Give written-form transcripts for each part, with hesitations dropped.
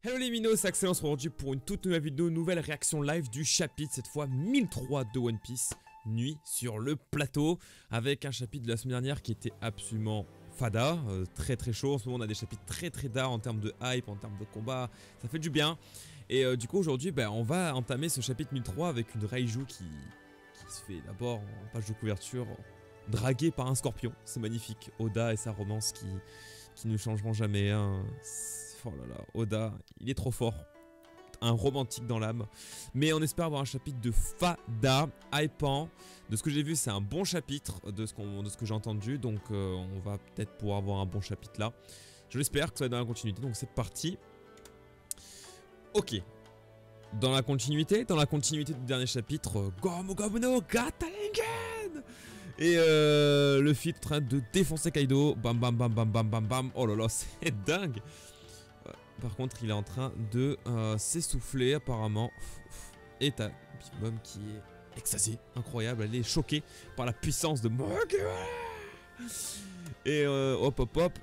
Hello les minos, c'est Axel, on se retrouve aujourd'hui pour une toute nouvelle vidéo, nouvelle réaction live du chapitre, cette fois 1003 de One Piece, Nuit sur le plateau, avec un chapitre de la semaine dernière qui était absolument fada, très très chaud. En ce moment on a des chapitres très dark en termes de hype, en termes de combat, ça fait du bien. Et du coup aujourd'hui on va entamer ce chapitre 1003 avec une Raiju qui se fait d'abord en page de couverture draguée par un scorpion, c'est magnifique. Oda et sa romance qui ne changeront jamais, hein. Oh là là, Oda, il est trop fort. Un romantique dans l'âme. Mais on espère avoir un chapitre de fada, hypant. De ce que j'ai vu, c'est un bon chapitre de ce que j'ai entendu. Donc on va peut-être pouvoir avoir un bon chapitre là. Je l'espère que ça va être dans la continuité. Donc c'est parti. Ok. Dans la continuité du dernier chapitre, Gomu Gomu no Gataringen. Et Luffy est en train de défoncer Kaido. Bam bam bam bam bam bam bam. Oh là là, c'est dingue. Par contre, il est en train de s'essouffler apparemment. Et t'as Big Mom qui est extasiée, incroyable. Elle est choquée par la puissance de Mugiwara. Et hop hop hop.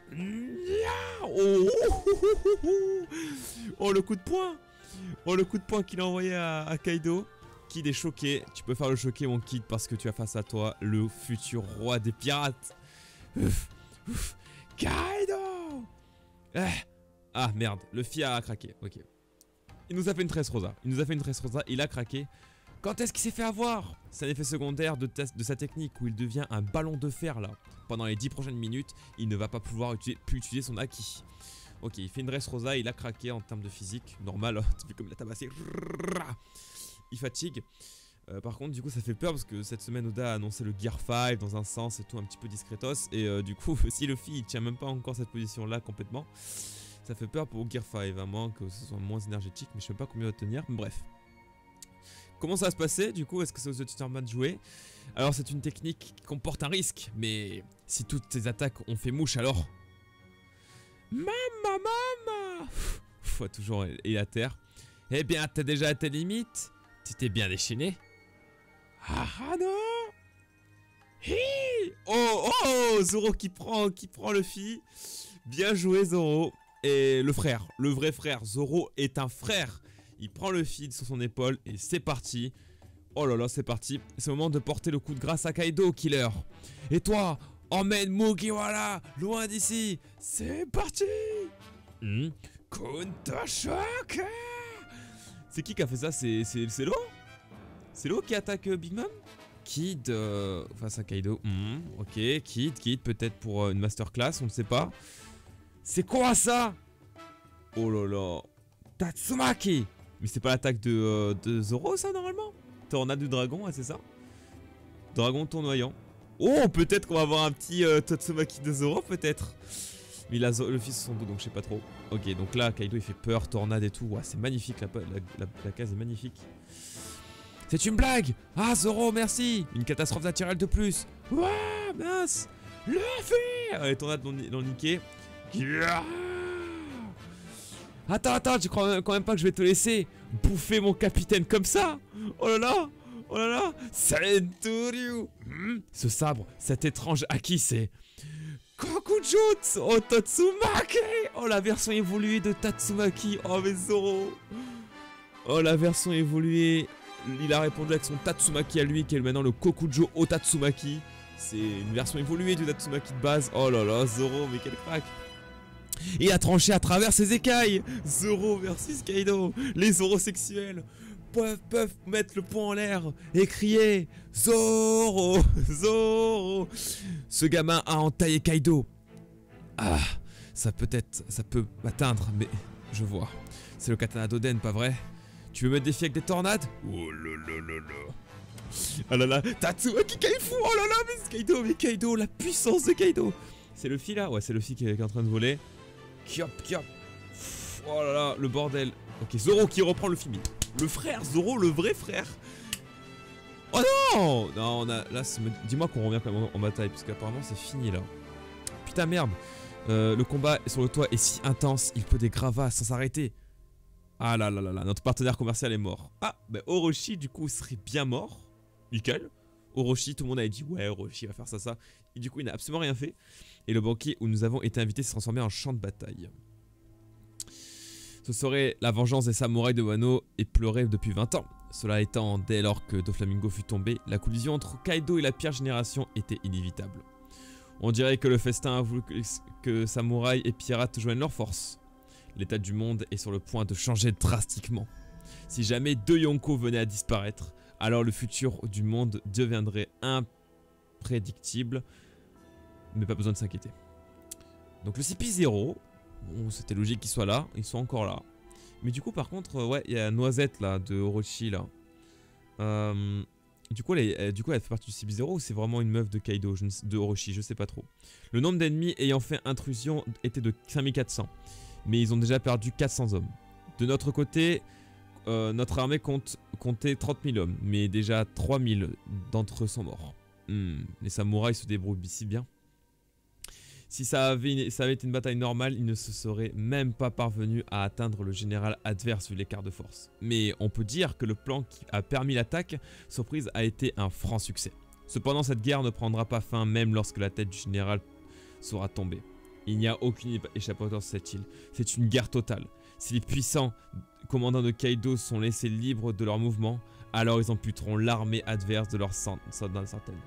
Oh le coup de poing. Oh le coup de poing qu'il a envoyé à Kaido. Kid est choqué. Tu peux faire le choquer mon Kid parce que tu as face à toi le futur roi des pirates. Kaido. Ah merde, Luffy a craqué, ok. Il nous a fait une tresse rosa, il a craqué. Quand est-ce qu'il s'est fait avoir? C'est un effet secondaire de sa technique où il devient un ballon de fer là. Pendant les 10 prochaines minutes, il ne va pas pouvoir utiliser son Haki. Ok, il fait une dresse rosa, il a craqué en termes de physique, normal, tu vu comme il a tabassé. Il fatigue. Par contre, du coup, ça fait peur parce que cette semaine, Oda a annoncé le Gear 5 dans un sens et tout, un petit peu discretos. Et du coup, si Luffy il tient même pas encore cette position là complètement, ça fait peur pour Gear 5, à moins que ce soit moins énergétique, mais je sais pas combien il va tenir, mais bref. Comment ça va se passer du coup? Est-ce que c'est aux Titanman de jouer? Alors c'est une technique qui comporte un risque, mais si toutes tes attaques ont fait mouche alors... Mama faut toujours et à terre. Eh bien t'as déjà à tes limites? Tu t'es bien déchaîné? Ah non. Hi. Oh Zoro qui prend Luffy. Bien joué Zoro. Et le frère, le vrai frère, Zoro est un frère. Il prend le feed sur son épaule et c'est parti. Oh là là, c'est parti. C'est le moment de porter le coup de grâce à Kaido, killer. Et toi, emmène Mugiwara loin d'ici. C'est parti. Kuntoshaka. C'est qui a fait ça? C'est Lo? C'est Lo qui attaque Big Mom? Kid face à Kaido. Ok, Kid peut-être pour une masterclass, on ne sait pas. C'est quoi ça? Oh là là. Tatsumaki. Mais c'est pas l'attaque de Zoro ça normalement? Tornade du dragon, c'est ça? Dragon tournoyant. Oh peut-être qu'on va avoir un petit Tatsumaki de Zoro peut-être. Mais il a le fils sur son dos donc je sais pas trop. Ok donc là Kaido il fait peur, tornade et tout. Ouais, c'est magnifique la case est magnifique. C'est une blague. Ah Zoro merci. Une catastrophe naturelle de plus. Ouah mince. Luffy. Allez tornade l'ont niqué. Attends, tu crois quand même pas que je vais te laisser bouffer mon capitaine comme ça? Oh là là, Centurion. Ce sabre, cet étrange Haki, c'est Kokujutsu oh Tatsumaki. Oh la version évoluée de Tatsumaki. Oh mais Zoro. Oh la version évoluée. Il a répondu avec son Tatsumaki à lui qui est maintenant le Kokujo Otatsumaki. C'est une version évoluée du Tatsumaki de base. Oh là là, Zoro, mais quel crack. Et a tranché à travers ses écailles. Zoro versus Kaido. Les Zoro sexuels peuvent mettre le poing en l'air et crier Zoro. Ce gamin a entaillé Kaido. Ah, ça peut m'atteindre, mais je vois. C'est le katana d'Oden, pas vrai? Tu veux me défier avec des tornades? Oh là. Ah là là, Tatsumaki Kaifu. Oh là là, mais Kaido, la puissance de Kaido. C'est Luffy là? Ouais, c'est Luffy qui est en train de voler. Kiop. Oh là là, le bordel. Ok, Zoro qui reprend le film. Le frère, Zoro, le vrai frère. Oh non. Non, on a... Là, dis-moi qu'on revient quand même en bataille, parce qu'apparemment c'est fini là. Putain merde. Le combat sur le toit est si intense, il peut des gravats sans s'arrêter. Ah là, notre partenaire commercial est mort. Ah, bah Orochi du coup serait bien mort. Nickel. Orochi, tout le monde avait dit ouais Orochi va faire ça. Et du coup il n'a absolument rien fait. Et le banquet où nous avons été invités s'est transformé en champ de bataille. Ce serait la vengeance des samouraïs de Wano et pleurait depuis 20 ans. Cela étant, dès lors que Doflamingo fut tombé, la collision entre Kaido et la pire génération était inévitable. On dirait que le festin a voulu que samouraïs et pirates joignent leurs forces. L'état du monde est sur le point de changer drastiquement. Si jamais deux Yonko venaient à disparaître, alors le futur du monde deviendrait imprédictible, mais pas besoin de s'inquiéter. Donc le CP0, bon, c'était logique qu'il soit là, ils sont encore là. Mais du coup par contre, ouais, il y a Noisette là, de Orochi là. Du coup, elle fait partie du CP0 ou c'est vraiment une meuf de Kaido, de Orochi, je sais pas trop. Le nombre d'ennemis ayant fait intrusion était de 5400, mais ils ont déjà perdu 400 hommes. De notre côté, notre armée comptait 30 000 hommes, mais déjà 3000 d'entre eux sont morts. Les samouraïs se débrouillent si bien. Si ça avait été une bataille normale, ils ne se seraient même pas parvenus à atteindre le général adverse vu l'écart de force. Mais on peut dire que le plan qui a permis l'attaque surprise a été un franc succès. Cependant, cette guerre ne prendra pas fin même lorsque la tête du général sera tombée. Il n'y a aucune échappatoire sur cette île. C'est une guerre totale. Si les puissants commandants de Kaido sont laissés libres de leur mouvement, alors ils amputeront l'armée adverse de leurs centaines.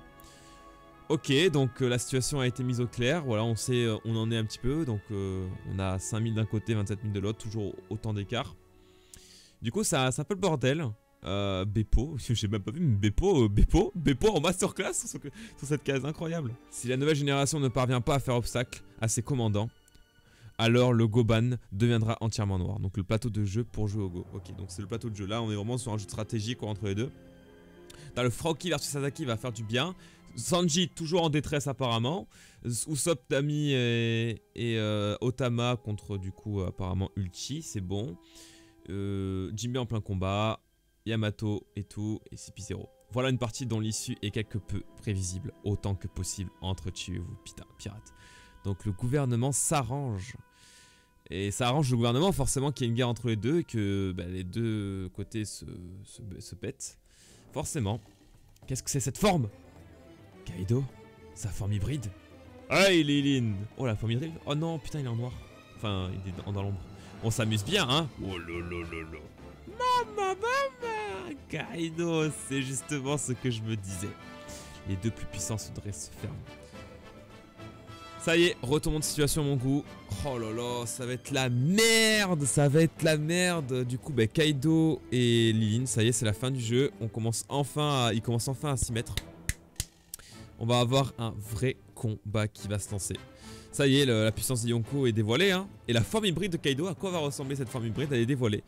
Ok, donc la situation a été mise au clair, voilà, on sait, on en est un petit peu, donc on a 5000 d'un côté, 27 000 de l'autre, toujours autant d'écart. Du coup, c'est un peu le bordel. Beppo, j'ai même pas vu, mais Beppo en masterclass sur cette case, incroyable. Si la nouvelle génération ne parvient pas à faire obstacle à ses commandants, alors le Goban deviendra entièrement noir. Donc le plateau de jeu pour jouer au Go. Ok, donc c'est le plateau de jeu, là on est vraiment sur un jeu de stratégie quoi, entre les deux. T'as le Froki versus Sasaki va faire du bien. Sanji toujours en détresse apparemment. Usopp, Nami et Otama contre du coup apparemment Ulchi, c'est bon. Jinbei en plein combat, Yamato et tout, et CP0. Voilà une partie dont l'issue est quelque peu prévisible, autant que possible, entretuez-vous pirates. Donc le gouvernement s'arrange. Et ça arrange le gouvernement forcément qu'il y ait une guerre entre les deux et que bah, les deux côtés se pètent. Forcément. Qu'est-ce que c'est cette forme? Kaido, sa forme hybride. Ah, il est Lin. Oh, la forme hybride. Oh non, putain, il est en noir. Enfin, il est dans l'ombre. On s'amuse bien, hein. Oh lolololo. Maman. Kaido, c'est justement ce que je me disais. Les deux plus puissants voudraient se fermer. Ça y est, retournement de situation à mon goût. Oh là là, ça va être la merde. Ça va être la merde. Du coup, bah, Kaido et Lilin, ça y est, c'est la fin du jeu. Ils commencent enfin à s'y mettre. On va avoir un vrai combat qui va se lancer. Ça y est, la puissance des Yonko est dévoilée. Hein. Et la forme hybride de Kaido, à quoi va ressembler cette forme hybride? Elle est dévoilée.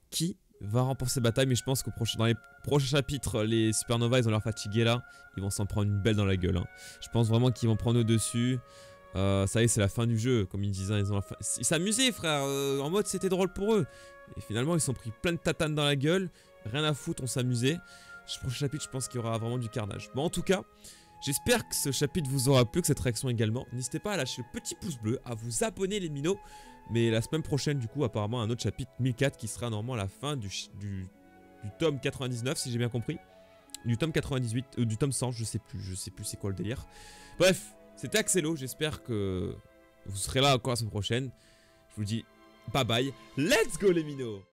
Qui va remporter cette bataille? Mais je pense que dans les prochains chapitres, les Supernovas, ils ont l'air fatigués là. Ils vont s'en prendre une belle dans la gueule. Hein. Je pense vraiment qu'ils vont prendre au-dessus. Ça y est, c'est la fin du jeu. Comme ils disaient, ils s'amusaient, frère. En mode, c'était drôle pour eux. Et finalement, ils se sont pris plein de tatanes dans la gueule. Rien à foutre, on s'amusait. Prochain chapitre, je pense qu'il y aura vraiment du carnage. Bon, en tout cas, j'espère que ce chapitre vous aura plu, que cette réaction également. N'hésitez pas à lâcher le petit pouce bleu, à vous abonner les minots. Mais la semaine prochaine, du coup, apparemment, un autre chapitre 1004 qui sera normalement à la fin du tome 99, si j'ai bien compris. Du tome 98, du tome 100, je sais plus c'est quoi le délire. Bref, c'était Axelo, j'espère que vous serez là encore la semaine prochaine. Je vous dis bye bye, let's go les minots.